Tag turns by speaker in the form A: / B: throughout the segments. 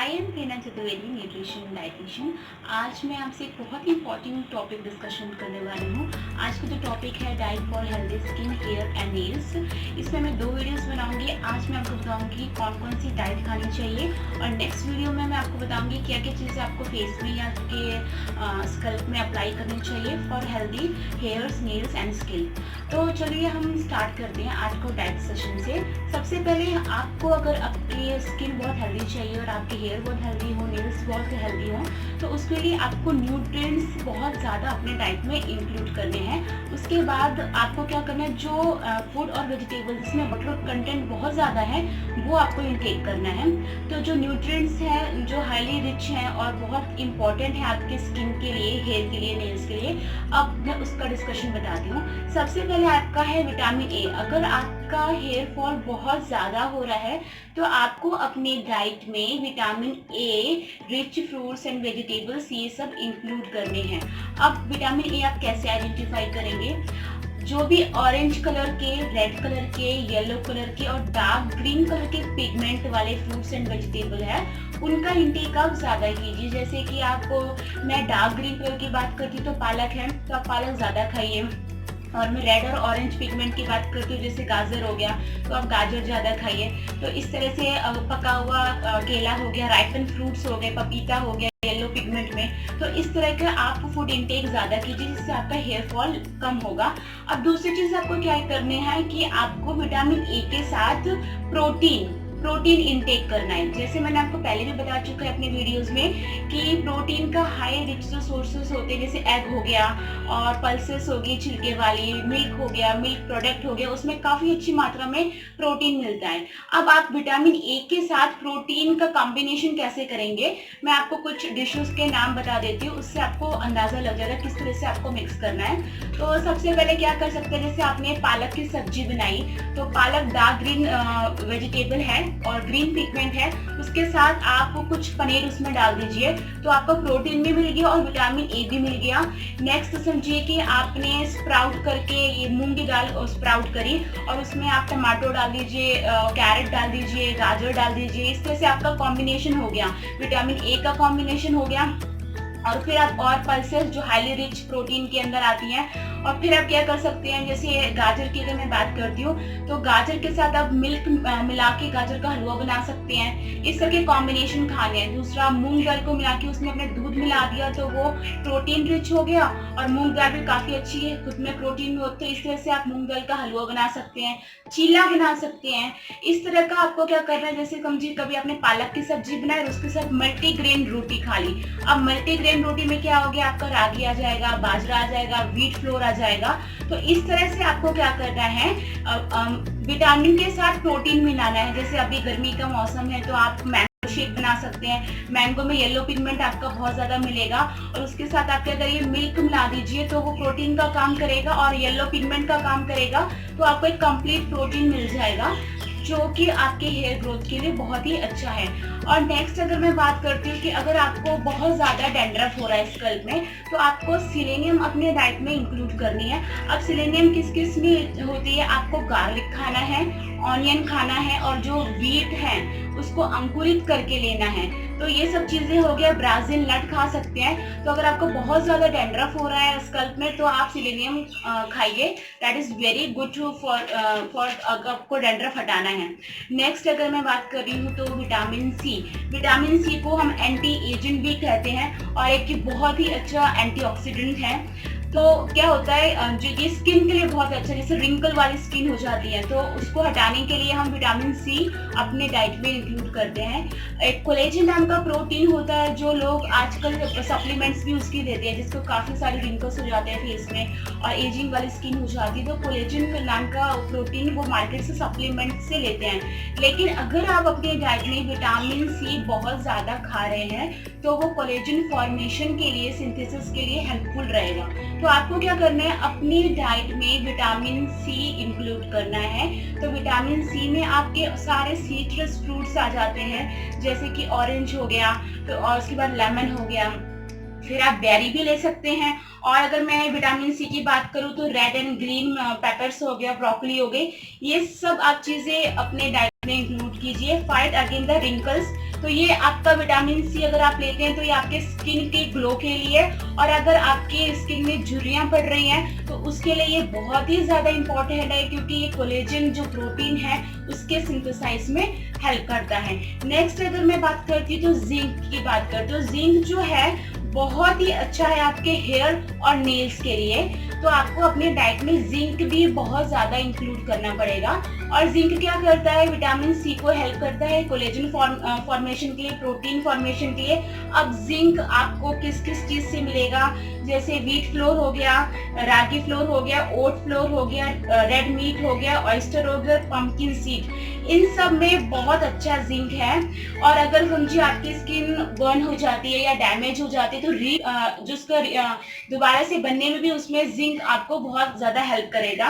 A: I am Prerna Chaturvedi, nutrition dietitian. आज मैं आपसे एक बहुत ही इंपॉर्टेंट टॉपिक डिस्कशन करने वाली हूँ। आज का जो टॉपिक है diet for healthy skin, hair and nails. इसमें मैं 2 वीडियोस बनाऊंगी। आज मैं आपको बताऊंगी कौन कौन सी डाइट खानी चाहिए, और नेक्स्ट वीडियो में मैं आपको बताऊंगी क्या क्या चीज़ें आपको फेस में या आपके स्कल्प में अप्लाई करनी चाहिए for healthy hairs, nails and skin. तो चलिए हम स्टार्ट करते हैं आज को डाइट सेशन से। सबसे पहले आपको अगर आपकी स्किन बहुत हेल्दी चाहिए और आपके हेयर बहुत हेल्दी हो, नेल्स बहुत हेल्दी हो, तो उसके लिए आपको न्यूट्रिएंट्स बहुत ज़्यादा अपने डाइट में इंक्लूड करने हैं। उसके बाद आपको क्या करना है, जो फूड और वेजिटेबल जिसमें वाटर कंटेंट बहुत ज़्यादा है वो आपको इनटेक करना है। तो जो न्यूट्रिएंट्स हैं जो हाईली रिच हैं और बहुत इंपॉर्टेंट है आपके स्किन के लिए, हेयर के लिए, नेल्स के लिए, अब मैं उसका डिस्कशन बताती हूँ। सबसे पहले आपका है विटामिन ए। अगर आपका हेयर फॉल बहुत ज़्यादा हो रहा है तो आपको अपने डाइट में vitamin A rich fruits and vegetables ये सब इंक्लूड करने हैं। अब विटामिन ए आप कैसे आइडेंटिफाई करेंगे? जो भी ऑरेंज कलर के, रेड कलर के, येलो कलर के और डार्क ग्रीन कलर के पिगमेंट वाले फ्रूट्स एंड वेजिटेबल है, उनका इंटेक आप ज़्यादा कीजिए। जैसे कि आपको, मैं डार्क ग्रीन कलर की बात करती हूँ तो पालक है, तो आप पालक ज़्यादा खाइए। और मैं रेड और ऑरेंज पिगमेंट की बात करती हूँ, जैसे गाजर हो गया तो आप गाजर ज़्यादा खाइए। तो इस तरह से पका हुआ केला हो गया, राइपन फ्रूट्स हो गए, पपीता हो गया येलो पिगमेंट में, तो इस तरह का आप फूड इंटेक ज़्यादा कीजिए जिससे आपका हेयर फॉल कम होगा। अब दूसरी चीज़ आपको क्या करनी है कि आपको विटामिन ए के साथ प्रोटीन इंटेक करना है। जैसे मैंने आपको पहले भी बता चुका है अपने वीडियोस में कि प्रोटीन का हाई रिच जो सोर्सेस होते हैं, जैसे एग हो गया और पल्सेस हो गई छिलके वाली, मिल्क हो गया, मिल्क प्रोडक्ट हो गया, उसमें काफ़ी अच्छी मात्रा में प्रोटीन मिलता है। अब आप विटामिन ए के साथ प्रोटीन का कॉम्बिनेशन कैसे करेंगे, मैं आपको कुछ डिशेस के नाम बता देती हूँ, उससे आपको अंदाज़ा लग जाएगा किस तरह से आपको मिक्स करना है। तो सबसे पहले क्या कर सकते हैं, जैसे आपने पालक की सब्जी बनाई, तो पालक डार्क ग्रीन वेजिटेबल है और ग्रीन पिगमेंट है, उसके साथ आप कुछ पनीर उसमें डाल दीजिए, तो आपको प्रोटीन भी मिल गया और विटामिन ए भी मिल गया। नेक्स्ट समझिए कि आपने स्प्राउट करके ये मूंग की दाल स्प्राउट करी और उसमें आप टमाटो डाल दीजिए, कैरेट डाल दीजिए, गाजर डाल दीजिए। इस तरह से आपका कॉम्बिनेशन हो गया, विटामिन ए का कॉम्बिनेशन हो गया। और फिर आप और पल्सेस जो हाईली रिच प्रोटीन के अंदर आती हैं, और फिर आप क्या कर सकते हैं, जैसे गाजर की अगर मैं बात करती हूँ तो गाजर के साथ आप मिल्क मिला के गाजर का हलवा बना सकते हैं। इस तरह के कॉम्बिनेशन खाने हैं। दूसरा, मूंग दाल को मिला के उसमें अपने दूध मिला दिया तो वो प्रोटीन रिच हो गया, और मूंग दाल भी काफ़ी अच्छी है, खुद में प्रोटीन हो, तो इस तरह से आप मूंग दाल का हलवा बना सकते हैं, चीला बना सकते हैं। इस तरह का आपको क्या करना है, जैसे समझिए कभी आपने पालक की सब्जी बनाई और उसके साथ मल्टीग्रेन रोटी खा ली। अब मल्टीग्रेन रोटी में क्या हो गया, आपका रागी आ जाएगा, बाजरा आ जाएगा, व्हीट फ्लोर आ जाएगा। तो इस तरह से आपको क्या करना है, विटामिन के साथ प्रोटीन मिलाना है। जैसे अभी गर्मी का मौसम है तो आप मैंगो शेक बना सकते हैं। मैंगो में येलो पिगमेंट आपका बहुत ज्यादा मिलेगा, और उसके साथ आप क्या करिए, मिल्क मिला दीजिए, तो वो प्रोटीन का काम करेगा और येलो पिगमेंट का काम करेगा, तो आपको एक कंप्लीट प्रोटीन मिल जाएगा जो कि आपके हेयर ग्रोथ के लिए बहुत ही अच्छा है। और नेक्स्ट अगर मैं बात करती हूँ कि अगर आपको बहुत ज़्यादा डैंड्रफ हो रहा है स्कल्प में, तो आपको सिलेनियम अपने डाइट में इंक्लूड करनी है। अब सिलेनियम किस किस में होती है, आपको गार्लिक खाना है, ऑनियन खाना है, और जो व्हीट है उसको अंकुरित करके लेना है। तो ये सब चीज़ें हो गया। ब्राज़ील नट खा सकते हैं। तो अगर आपको बहुत ज़्यादा डैंड्रफ हो रहा है स्कल्प में तो आप सिलेनियम खाइए, that is very good for अगर आपको डैंड्रफ हटाना है। नेक्स्ट अगर मैं बात कर रही हूँ तो विटामिन सी को हम एंटी एजिंग भी कहते हैं और एक बहुत ही अच्छा एंटीऑक्सीडेंट है। तो क्या होता है, जो ये स्किन के लिए बहुत अच्छा, जैसे रिंकल वाली स्किन हो जाती है तो उसको हटाने के लिए हम विटामिन सी अपने डाइट में इंक्लूड करते हैं। एक कोलेजन नाम का प्रोटीन होता है, जो लोग आजकल सप्लीमेंट्स भी उसकी देते हैं, जिसको काफ़ी सारे रिंकल्स हो जाते हैं फेस में और एजिंग वाली स्किन हो जाती है, तो कोलेजन नाम का प्रोटीन वो मार्केट से सप्लीमेंट से लेते हैं। लेकिन अगर आप अपने डाइट में विटामिन सी बहुत ज़्यादा खा रहे हैं तो वो कोलेजन फॉर्मेशन के लिए, सिंथेसिस के लिए हेल्पफुल रहेगा। तो आपको क्या करना है, अपनी डाइट में विटामिन सी इंक्लूड करना है। तो विटामिन सी में आपके सारे सिट्रस फ्रूट्स आ जाते हैं, जैसे कि ऑरेंज हो गया, तो और उसके बाद लेमन हो गया, फिर आप बेरी भी ले सकते हैं। और अगर मैं विटामिन सी की बात करूँ तो रेड एंड ग्रीन पेपर्स हो गया, ब्रोकली हो गई, ये सब आप चीज़ें अपने डाइट में इंक्लूड कीजिए। फाइट अगेंस्ट द रिंकल्स, तो ये आपका विटामिन सी अगर आप लेते हैं तो ये आपके स्किन के ग्लो के लिए, और अगर आपके स्किन में झुर्रियां पड़ रही हैं तो उसके लिए ये बहुत ही ज्यादा इंपॉर्टेंट है, क्योंकि ये कोलेजन जो प्रोटीन है उसके सिंथेसाइज में हेल्प करता है। नेक्स्ट अगर मैं बात करती हूँ तो जिंक की बात करती हूँ। जिंक जो है बहुत ही अच्छा है आपके हेयर और नेल्स के लिए, तो आपको अपने डाइट में जिंक भी बहुत ज्यादा इंक्लूड करना पड़ेगा। और जिंक क्या करता है, विटामिन सी को हेल्प करता है कोलेजन फॉर्मेशन के लिए, प्रोटीन फॉर्मेशन के लिए। अब जिंक आपको किस किस चीज से मिलेगा, जैसे व्हीट फ्लोर हो गया, रागी फ्लोर हो गया, ओट फ्लोर हो गया, रेड मीट हो गया, ऑयस्टर हो गया, पंपकिन सीड, इन सब में बहुत अच्छा जिंक है। और अगर समझिए आपकी स्किन बर्न हो जाती है या डैमेज हो जाती है तो जो उसका दोबारा से बनने में भी उसमें जिंक आपको बहुत ज्यादा हेल्प करेगा।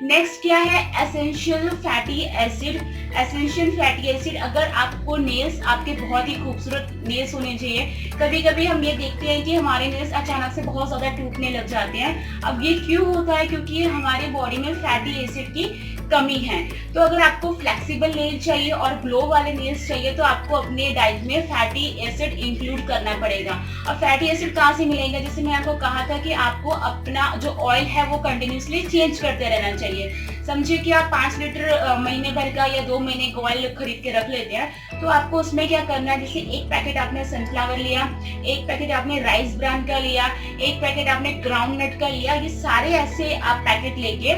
A: नेक्स्ट क्या है, essential fatty acid. Essential fatty acid, अगर आपको नेल्स आपके बहुत ही खूबसूरत नेल्स होने चाहिए, कभी कभी हम ये देखते हैं कि हमारे नेल्स अचानक से बहुत ज्यादा टूटने लग जाते हैं। अब ये क्यों होता है, क्योंकि हमारी बॉडी में फैटी एसिड की कमी है। तो अगर आपको फ्लेक्सिबल नेल चाहिए और ग्लो वाले नेल्स चाहिए तो आपको अपने डाइट में फैटी एसिड इंक्लूड करना पड़ेगा। और फैटी एसिड कहाँ से मिलेगा, जैसे मैं आपको कहा था कि आपको अपना जो ऑयल है वो कंटिन्यूसली चेंज करते रहना चाहिए। समझिए कि आप 5 लीटर महीने भर का या 2 महीने का ऑयल खरीद के रख लेते हैं, तो आपको उसमें क्या करना है, जैसे एक पैकेट आपने सनफ्लावर लिया, एक पैकेट आपने राइस ब्रांड का लिया, एक पैकेट आपने ग्राउंड नट का लिया, ये सारे ऐसे आप पैकेट लेके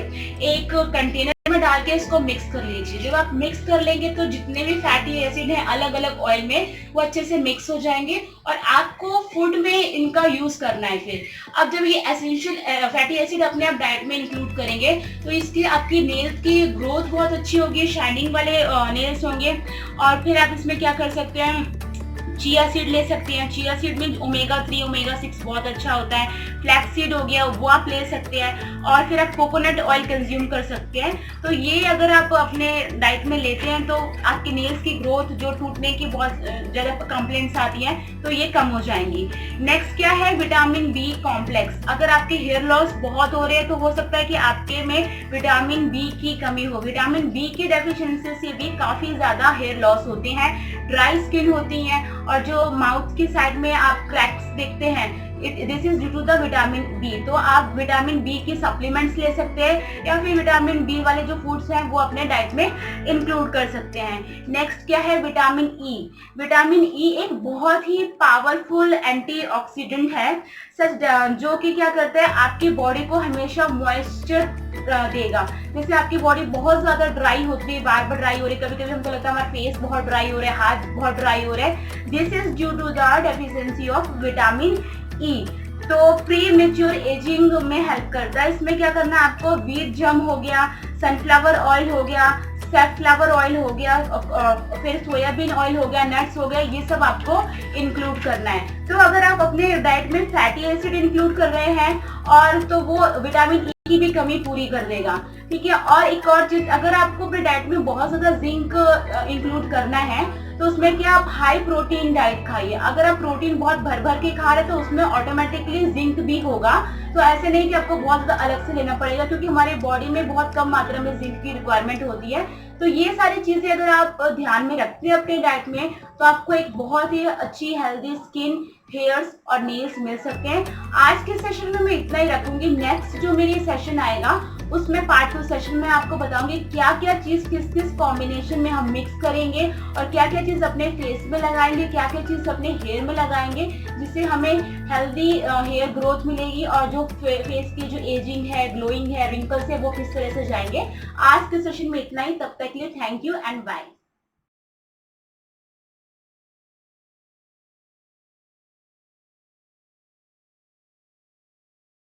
A: एक कंटेनर में डाल के इसको मिक्स कर लीजिए। जब आप मिक्स कर लेंगे तो जितने भी फैटी एसिड हैं अलग अलग ऑयल में वो अच्छे से मिक्स हो जाएंगे और आपको फूड में इनका यूज करना है। फिर अब जब ये एसेंशियल फैटी एसिड अपने आप डाइट में इंक्लूड करेंगे तो इसकी आपकी नेल्स की ग्रोथ बहुत अच्छी होगी, शाइनिंग वाले नेल्स होंगे। और फिर आप इसमें क्या कर सकते हैं, चिया सीड ले सकते हैं। चिया सीड में ओमेगा 3 ओमेगा 6 बहुत अच्छा होता है। फ्लैक्स सीड हो गया वो आप ले सकते हैं, और फिर आप कोकोनट ऑयल कंज्यूम कर सकते हैं। तो ये अगर आप अपने डाइट में लेते हैं तो आपके नेल्स की ग्रोथ जो टूटने की बहुत ज़्यादा कंप्लेंट्स आती हैं तो ये कम हो जाएंगी। नेक्स्ट क्या है, विटामिन बी कॉम्प्लेक्स। अगर आपके हेयर लॉस बहुत हो रहे हैं तो हो सकता है कि आपके में विटामिन बी की कमी हो। विटामिन बी की डेफिशिएंसी से भी काफी ज्यादा हेयर लॉस होते हैं, ड्राई स्किन होती है, और जो माउथ की साइड में आप क्रैक्स देखते हैं, this is due to the vitamin B. तो आप विटामिन बी की सप्लीमेंट्स ले सकते हैं या फिर विटामिन बी वाले जो फूड्स हैं वो अपने डाइट में इंक्लूड कर सकते हैं। नेक्स्ट क्या है, विटामिन ई। विटामिन ई एक बहुत ही पावरफुल एंटीऑक्सीडेंट है, सच जो कि क्या करता है, आपकी बॉडी को हमेशा मॉइस्चर देगा। जैसे आपकी बॉडी बहुत ज्यादा ड्राई होती है, बार बार ड्राई हो रही है, कभी कभी हमको लगता है हमारा फेस बहुत ड्राई हो रहा है, हाथ बहुत ड्राई हो रहा है, this is due to the deficiency of vitamin E. तो प्री मेच्योर एजिंग में हेल्प करता है। इसमें क्या करना है आपको, व्हीट जम हो गया, सनफ्लावर ऑयल हो गया, सैफफ्लावर ऑयल हो गया, फिर सोयाबीन ऑयल हो गया, नट्स हो गया, ये सब आपको इंक्लूड करना है। तो अगर आप अपने डाइट में फैटी एसिड इंक्लूड कर रहे हैं और तो वो विटामिन ई की भी कमी पूरी कर देगा, ठीक है। और एक और चीज, अगर आपको अपने डाइट में बहुत ज्यादा जिंक इंक्लूड करना है तो उसमें क्या, आप हाई प्रोटीन डाइट खाइए। अगर आप प्रोटीन बहुत भर भर के खा रहे हैं तो उसमें ऑटोमेटिकली जिंक भी होगा। तो ऐसे नहीं कि आपको बहुत ज्यादा अलग से लेना पड़ेगा, क्योंकि हमारी बॉडी में बहुत कम मात्रा में जिंक की रिक्वायरमेंट होती है। तो ये सारी चीजें अगर आप ध्यान में रखते हैं अपने डाइट में तो आपको एक बहुत ही अच्छी हेल्दी स्किन, हेयर्स और नेल्स मिल सकते हैं। आज के सेशन में मैं इतना ही रखूंगी। नेक्स्ट जो मेरी सेशन आएगा उसमें पार्ट 2 सेशन में आपको बताऊंगी क्या क्या चीज किस किस कॉम्बिनेशन में हम मिक्स करेंगे और क्या क्या चीज अपने फेस में लगाएंगे, क्या क्या चीज अपने हेयर में लगाएंगे, जिससे हमें हेल्दी हेयर ग्रोथ मिलेगी और जो फेस की जो एजिंग है, ग्लोइंग है, रिंकल्स है, वो किस तरह से जाएंगे। आज के सेशन में इतना ही, तब तक के लिए थैंक यू एंड बाय।